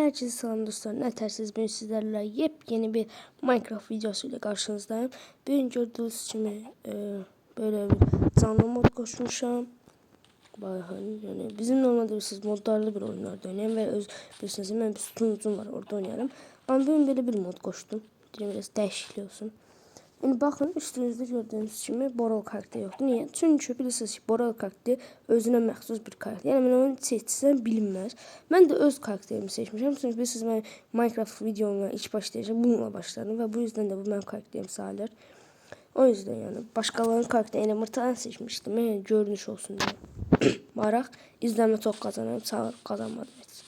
Herkese selam dostlar. Ne tersiniz? Ben sizlerle yepyeni bir Minecraft videosuyla karşınızdayım. Bugün gördüğünüz gibi böyle bir canlı mod koşmuşam. Bayağı yani bizim normalde siz modlarla bir oyunlarda oynayan ve bilirsiniz ben bir sunucum var orada oynarım. Ama bugün böyle bir mod koştum. Biraz değişiklik olsun. Yani bakın üstünüzde gördüğünüz gibi Boral karakteri yoktu. Niye? Çünkü bilirsiniz ki Boral karakteri özünə məxsus bir karakter. Yani ben onu seçsem bilinmez. Ben de öz karakterimi seçmişim. Çünkü bilirsiniz ben Minecraft videoma ilk başlayacağım. Bununla başladım ve bu yüzden de bu benim karakterim sayılır. O yüzden yani başkalarının karakterini mırtadan seçmiştim. Yani görünüş olsun diye. Maraq izleme çok kazanıyorum. Sağ kazanmadım hiç.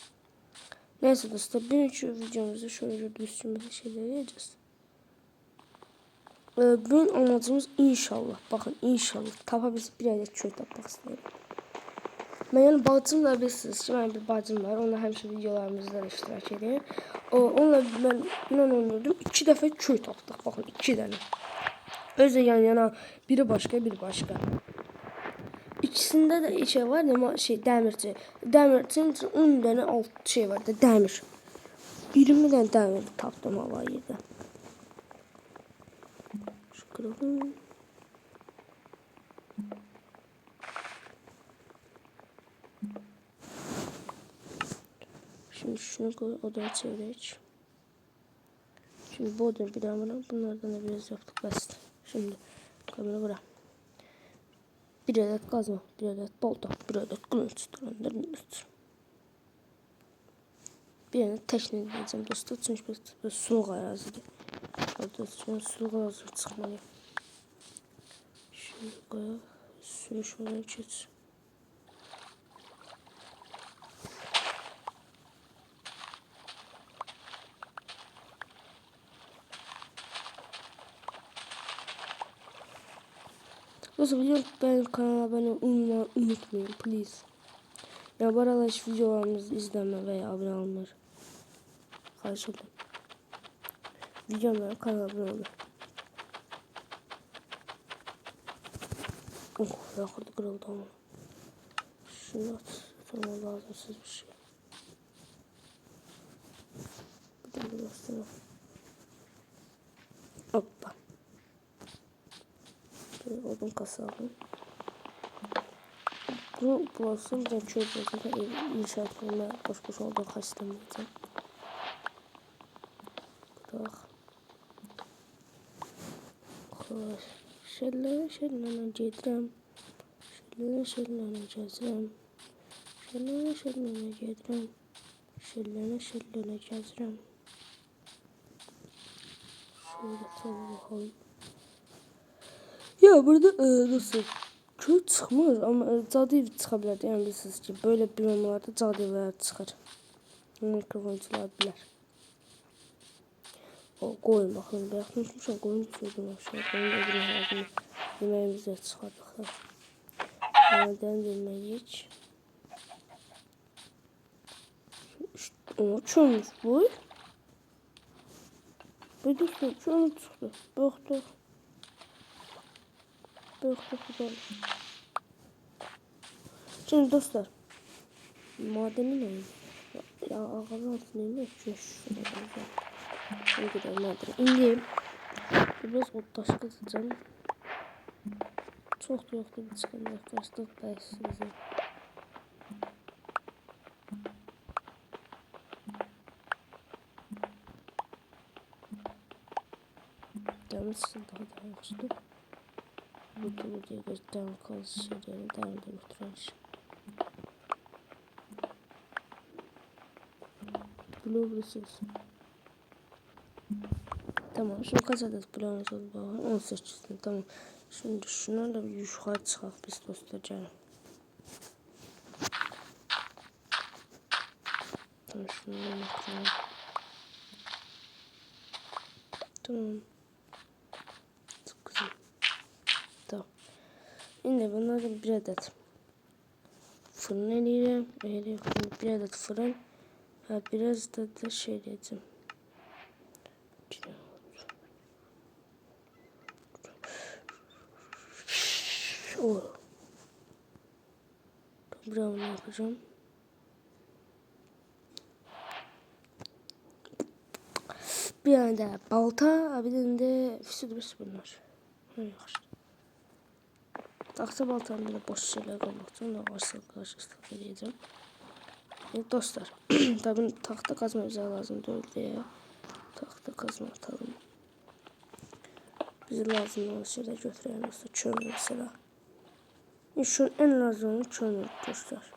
Neyse dostlar bugünkü videomuzda şöyle gördüğünüz gibi şeyler yapacağız. Bugün amacımız inşallah, bakın inşallah tapabilsek bir adet köy tapmak istedim. Ben yani bacımla bilirsiniz ki benim bir bacım var. Onunla hemşe videolarımızda iştirak ediyor. Onunla ben inan oynuyordum. 2 defa köy tapdık. Bakın 2 tane. Özde yan yana biri başka biri başka. İkisinde de şey var ama şey demirci. Demircinin 10 tane alt şey vardı demir. 20 tane demir tapdım hava yerde. Şu kırıldım. Şimdi şunu koy odaya çevireceğiz. Şimdi bu odaya bir daha bunlardan da biraz yaptık basit. Şimdi kamera bırak. Bir adet kazma, bir adet balta, bir adet kılıç, bir adet tekne diyeceğim dostlar. Çünkü bir suluk arazidir. Orada sonra suluk arazi çıkmalıyım. Şimdi koyalım. Suyu şuradan geç. Dostlar biliyorum ben kanala abone olmayı unutmayın please. Ya bu arada hiç videolarımızı izleme veya abone olmayı karşılayın. Videomlara kanala abone olun. Oh yakırdı kırıldı ama. Şunu at. Tamam lazımsız bir şey. Bir de burasını. Hoppa. Böyle odun kasalım. Bu burası da çözdüm. İnşaatlarına boş odun kaçtırmayacağım. Bırak. Koş. Şellere gedirəm. Şellere gəzirəm. Şellere gedirəm. Şellere gəzirəm. Şöyle tabi bakalım. Ya burada nasıl? Köy çıkmır ama cadı evi çıkabilir. Yani bilirsiniz ki böyle bir oyunlarda cadı evler çıkar. Mikrofoncular bilir. O koyun bakalım. Bırakmışmışım koyun düşürdüm aşağı. Koyun ödülü hazırlı. Yemeğimizi çıkardık. Nereden yemeğiz? Ona çömüş bu. Bir de çömüş çıktı. Bıktık. Güzel. Şimdi dostlar. Madeni ne? Ya ağzı neymiş? Şimdi gidelim madeni. İndim. Biraz ottaş kızacağım. Çok da yoktu bir çıkan arkadaşlar. Ben size. Gelmişsin daha yaxşı. Bu diye gösteren kalsı şeylerini devam edelim. Blue Brussels. Tamam şimdi kaç adet bloğumuz oldu? 18 tamam. Şimdi şunlarla bir yukarı çıkalım biz dostlar canım. Tamam şunları bakalım. Tamam. Çok güzel. Tamam. Şimdi bunlardan bir adet fırın eleyeceğim. Bir adet fırın. Ha, biraz da şey diyeceğim. Oh. Bravo yapacağım. Bir tane de balta, bir tane de füsüdürüz bunlar. Yaxşı. Taxta baltanın belə boş şeyler qoymaq üçün də varsa qarşı istifadə edəcəm. Dostlar, tabii taxta kazma bizə lazım deyil deyə taxta kazma atalım. Bize lazım olan şeyler götürəyin dostlar. Kömür mesela. Şu en lazım olan kömür dostlar.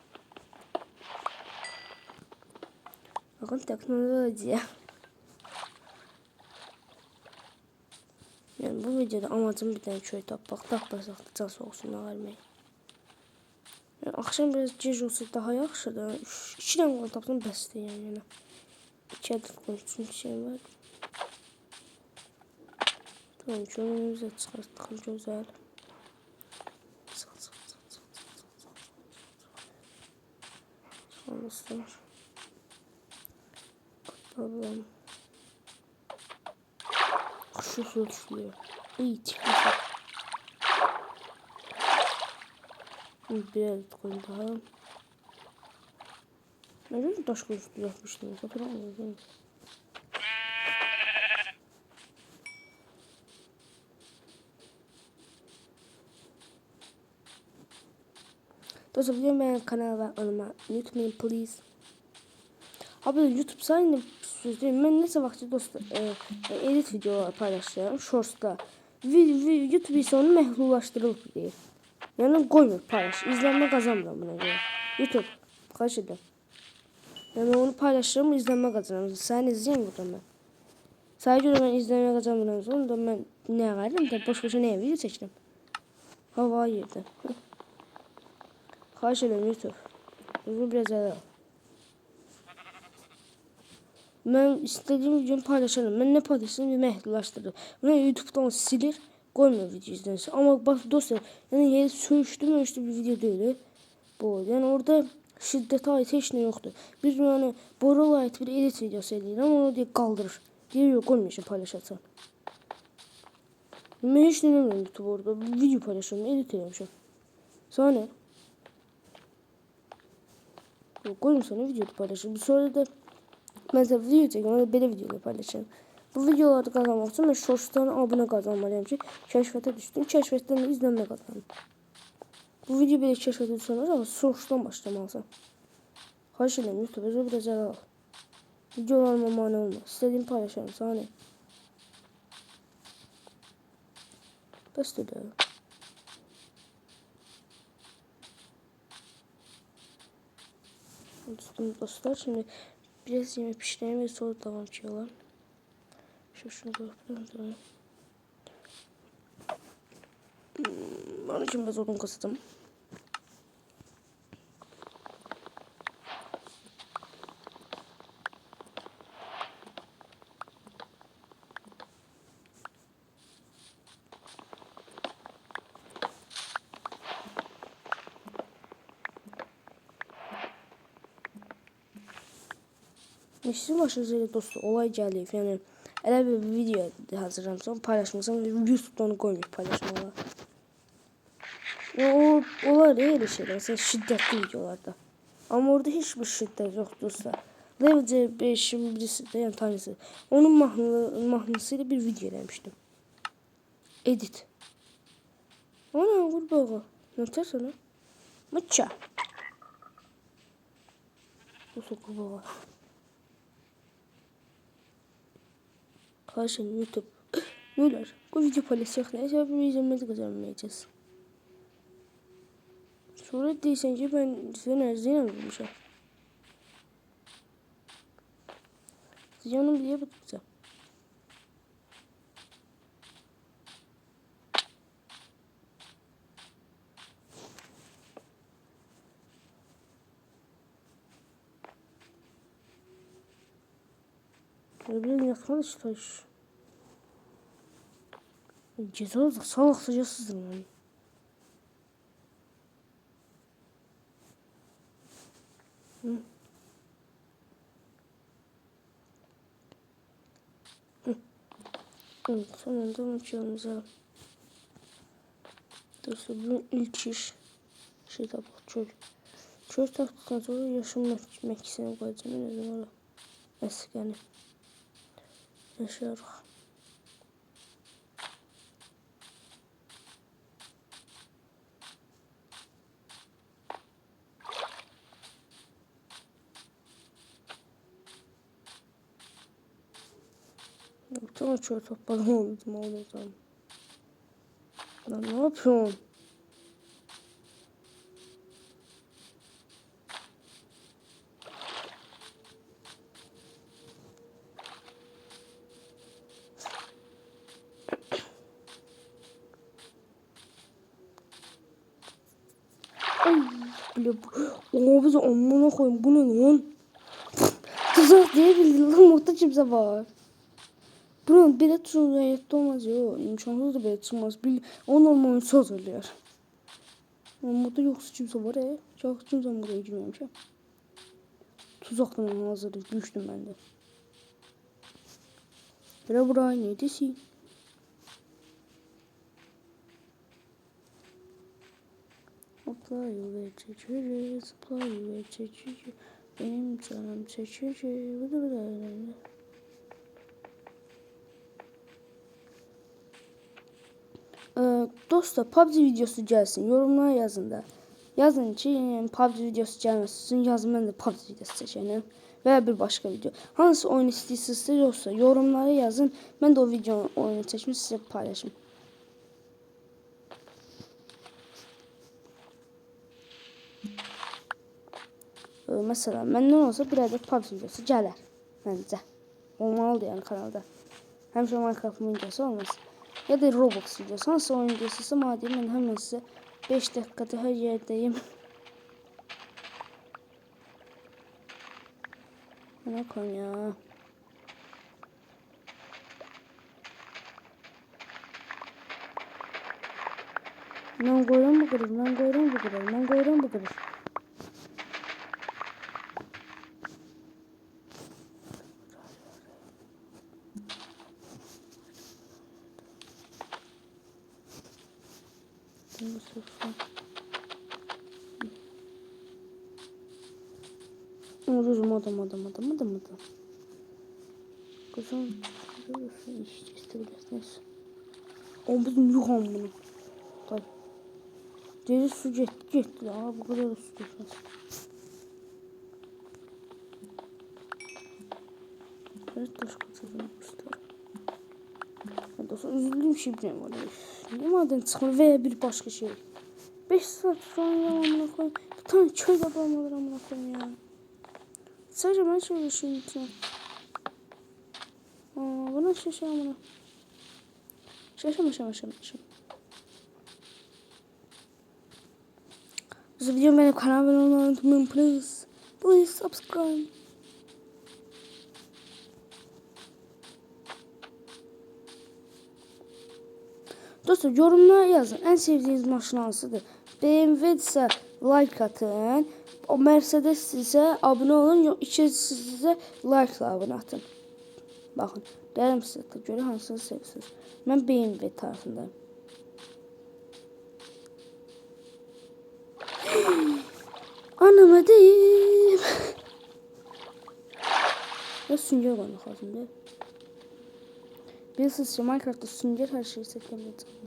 Bakın teknolojiye. Yani bu videoda amacım bir tane köy tapmaq. Tapmarsaq da can soğuğusuna vermək. Yani akşam biraz gec olsa daha yaxşıdır. 2 dənə qoyun tapsam bəsdir yəni. 2 ədəd qoyun üçün şeyim var. Tamam, kömürümüzü çıxartdık, gözəl. Dostlar. Bakalım. Kuşu sürtüyor. İyi çıkıyor. Bir adet koyun daha. Neden taş kılıç yapmıştım? Hatırlamıyorum. Dostlar, videomu beğen, kanala ve kanalıma unutmayın please. Abi YouTube sayını sözlüyüm. Ben neyse vakti dostlar edit videolar paylaşıyorum. Shorts'ta. YouTube ise onu məhdudlaşdırılıb deyir. Yani koymuyor paylaş. İzlenme kazanmıyorum buna göre. YouTube. Kaç edin. Yani onu paylaşırım, izlenme kazanırım. Sen izleyin buradan ben. Sadece göre ben izlenme kazanmıyorum. Onu da ben ne verdim de boş boşa neye video çektim. Hava yerde. Kaç edin YouTube. Bunu biraz daha. Ben istediğim videomu paylaşırım. Ben ne paylaşsam bir məhdudlaşdırır. Ben YouTube'dan silir. Koymuyor video izlenirse. Ama bak dostlar, yani yeri söğüştü bir video değil. Bu yani orada şiddete ait heç nə yoxdur. Bir yani Borala ait bir edit videosu eləyir ama onu diye kaldırır. Diye yok olmayacaq paylaşarsan. Ben heç nə eləmirəm YouTube orada. Video paylaşıyorum, edit eləmişəm. Sana ne? Koyun sana videoda paylaşırım. Sonra da mesela video çekiyorum, böyle videoda paylaşıyorum. Bu videoları kazanmak için ben Shorts'tan abone kazanmalıyım ki keşfete düştüm. Keşfetten de izlenme kazandım. Bu video böyle keşfete düşenler ama Shorts'tan başlamalısın. Xahiş edirəm YouTube biraz ara al. Videolarıma mane olma. İstediğimi paylaşarım. Sana ne? Bəsdir də. Dostlar, şimdi biraz yemek pişireyim ve sonra devam ediyorlar. Şunu koyalım. Onun için biraz odun kastım. Sizin başınıza elə dostlar olay gəlib. Yəni elə bir video hazırlamışam, paylaşmışam və YouTube'da onu qoymayıb paylaşmağa. Olar elə şeylər, məsələn şiddətli videolarda. Amma orada heç bir şiddət yox dostlar. Level C5'in birisi də, yəni tanesi. Onun mahnısı ilə bir video eləmişdim. Edit. Ana qurbağa. Nə tərsən? Mıça. Nasıl qurbağa? Karşın YouTube. Neler? Bu video paylaşacak ne? Sebep bir izlenmesi kazanmayacağız. Sonra değilsen ki ben size erzeyim bulmuşum. Ziyanım diye bakacağım. Öbürünün yakma da çıkmış. Ceza olacak. Salak sıcasızdır yani. Evet, sonunda unutuyoruz. Dostlar, bunun ilk iş şey tabi çöl. Çöl taktıktan sonra yaşam meksine koyacağım. Ne zaman o? Eski yani. Yaşarıq. Tamam, çöl topladım oldum olacağım. Lan ne yapıyorsun? Ay, bile o bize amına koyayım, bu ne lan? Tuzak diye bildi lan, muhtaçımsa var. Bunun bir de tuzak hayatta olmaz ya. İmkansız da böyle çıkmaz. O normal söz oluyor. Burada yoksa kimse var ya. Çok kimse buraya girmemiş ya. Tuzaktan hazır düştüm ben de. Bire buraya neredesin? Zıplayıver çekici, zıplayıver çekici. Benim canım çekici. Dostlar, PUBG videosu gelsin. Yorumlara yazın da. Yazın ki PUBG videosu gelmesin. Yazın, ben de PUBG videosu çəkəcəm. Veya bir başka video. Hansı oyun istəyirsinizsə, yoksa yorumlara yazın. Ben de o videonun oyunu çəkmiş size paylaşım. Mesela məndən olsa bir adet PUBG videosu gələr. Məncə. Olmalıdır yani kanalda. Həmişə Minecraft videosu olmaz. Ya da Roblox videosu. Hansı oyun videosu madem ben hemen size 5 dakikada her yerdeyim. Ne koyayım ya. Ben koyuyorum bu kadar. Ben koyuyorum bu kadar. Ben koyuyorum bu kadar. Vururum adam. Kızım işte biraz. O bizim yuhan bunu. Tay. Deri su gitti ya, bu kadar su düşmez. Evet, taş kaçırdım işte. Dostlar, üzüldüğüm şey bir var. Ne maden çıkmıyor veya bir başka şey. 5 saat sonra amına koyayım. Bir tane çöl babam alır amına koyayım ya. Sadece ben çalışıyorum için. Buna şaşır amına. Şaşır. Bu video benim kanalıma olmayı unutmayın, please. Please subscribe. Dostlar, yorumlara yazın. En sevdiğiniz maşın hansıdır? BMW ise like atın. O Mercedes ise abone olun. İkincisi ise like abone atın. Bakın, derim size göre hansını sevirsiniz. Ben BMW tarafındayım. Anlamadım. Ya sünger koymak lazım değil. Bilirsiniz ki Minecraft'ta sünger her şeyi seklemeye çıkıyor.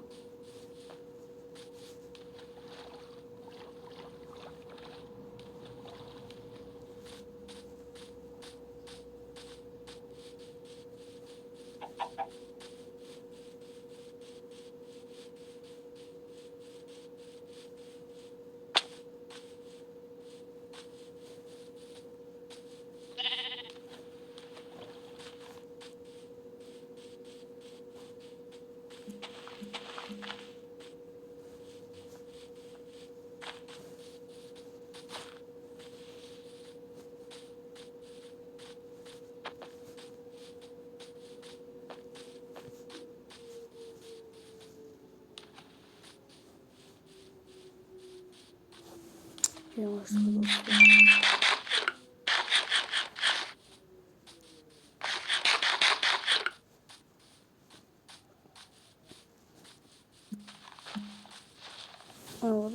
Yavaş olun.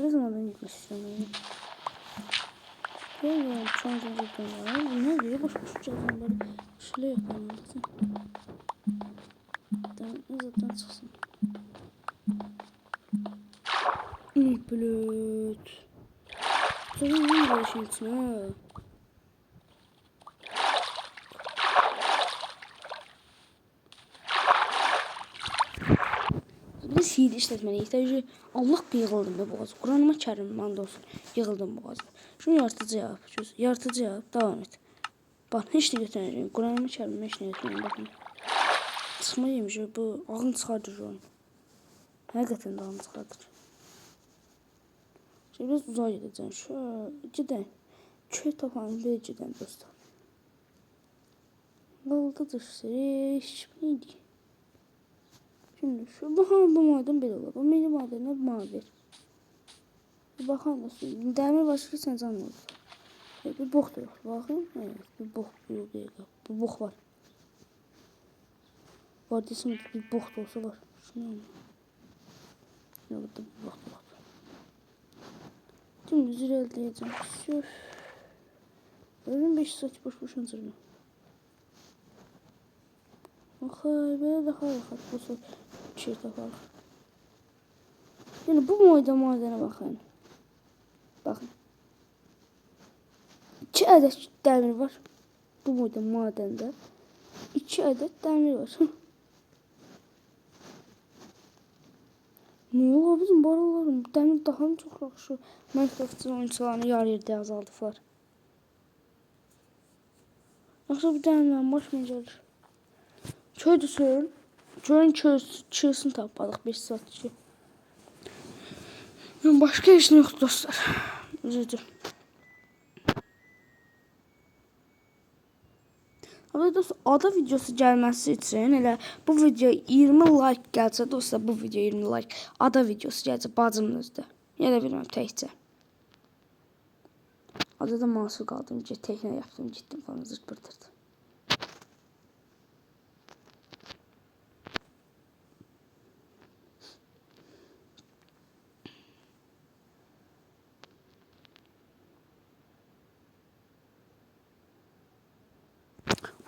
Bizim oradan gitmek istiyorum. Ya çanta gittim ya. Ne diye boş boş çaldım böyle. Şöyle yapalım. şunun içine. Biz hile işletmeliyiz. Təbii Allah bir yığıldım da boğazı. Kur'anıma kərim and olsun. Yığıldım boğazı. Şunu yaratıcı yap. Yaratıcı yap. Devam et. Bak hiç ne götürmeyeceğim. Kur'anıma kərim hiç ne götürmeyeceğim. Bakın. Çıxmayaymış. Bu ağın çıxardır şu an. Həqiqətən də ağın çıxardır. Şimdi biraz uzağa gideceğim. Şöyle gidin. Köy tapanı bir gidin dostlar. Qaldıdır. Hiç neydi? Şimdi şu bu maden belə olur. Bu mini madenə mavi. Bir baxan da dəmir başqa sən can olur. Bir bok da yox. Baxın. Evet, bir bok yox. Bir bok var. Var desin bir bok da olsa var. Şunu al. Yok da bir bok da var. Şimdi irəliyəcəm. Söf. Ölüm 5 saat boş-boşuna cırma. Bakay, belə daha rahat. Bu saat şey taparıq. Yəni bu madənə baxın. Baxın. 2 ədəd dəmir var. Bu madəndə 2 ədəd dəmir var. Ne olur bizim baralarım? Dəmir daha mı çox yaxşı? Minecraft'ın oyuncularını yarı yerdə azaldıblar. Yoxsa bir dəmirdən başım gəlir. Köydü suyun. Köyün çığısını tapmadıq 5 saat ki. Yani başka işin yoxdur dostlar. Üzücü. Ama dostlar ada videosu gəlməsi üçün elə bu video 20 like gəlsə dostlar bu video 20 like ada videosu gəlsə bacımın özdə. Yenə bilməm təkcə. Adada mahsul qaldım ki tekne yaptım gittim falan zırt pırtırdı.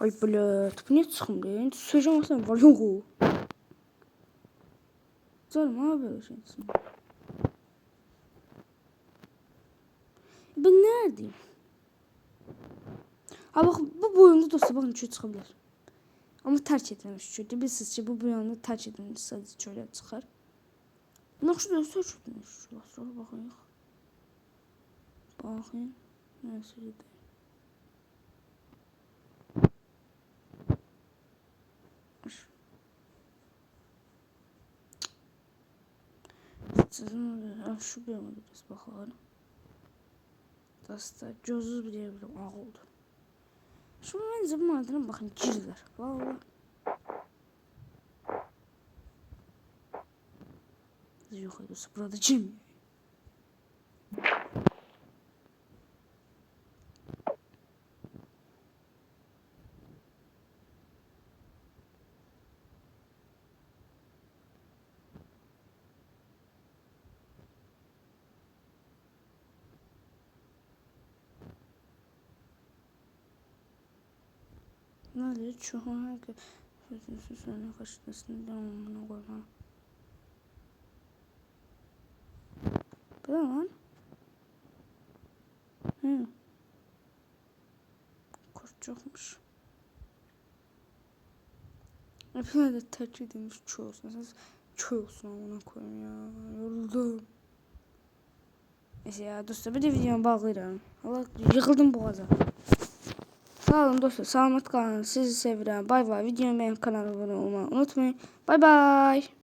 Ay blöd, bu ne çıxmır? Söyleyeceğim aslında var yok o. Canım abi böyle şey. Ben neredeyim? Ha bak bu boyunda dostlar bakın çöl çıxabilir. Ama terk edilmiş çölde. Bilirsiniz ki bu boyunda terk edilmiş sadece çöle çıxar. Nakşı da terk edilmiş. Sonra bakın yok. Bakın. Neyse gidelim. Sizin şu bir yana biraz bakalım. Dostlar gözünüz bir diyebilirim ağ oldu. Şu bence bu madene bakın girdiler. Vallahi. Yok ediyorsa burada girmiyor. Nerede şu an sözünüzü sonra kaçtasını devamına koyma. Bu ne lan? Hı. Kurt çokmuş. Hepine de tercih edilmiş çoğu olsun. Esas çoğu olsun amına koyayım ya. Yoruldum. Neyse ya dostlar bir de videomu bağlayıram. Allah yıkıldım boğaza. Sağ olun dostlar. Selamat kalın. Sizi seviyorum. Bay bay. Videomu beğenip kanala abone olmayı unutmayın. Bay bay.